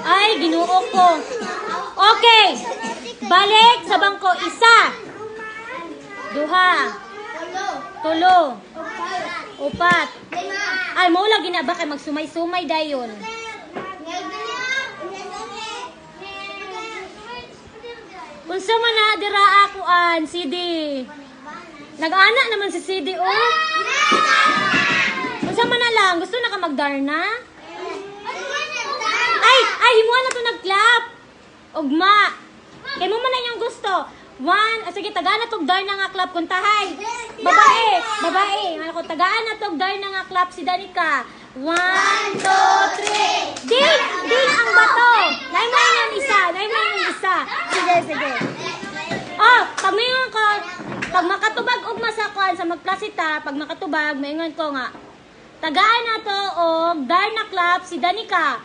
Ay, ginuo ko. Okay. Balik sa bangko. Isa. Duha. Tulo. Upat. Ay, mo lagi na ba kay magsumay-sumay dayon. Unsa man na dira ako an CD. Nag-ana naman si CD oh. Unsa man na lang, gusto na ka magdarna? Ay, himuan na to nag-clap. Ugma. Kay mo man na yung gusto. Sige, tagaan na tog darna nga clap kuntahay. Babae. Ano ko, tagaan na tog darna nga clap si Danica. 1, 2, 3. Din ang bato. Naimay ng isa. Sige. Oh, pamingon ko. Pag makatubag ugma sa kuan sa magplasita, pag makatubag, maingon ko nga. Tagaan na to og darna clap si Danica.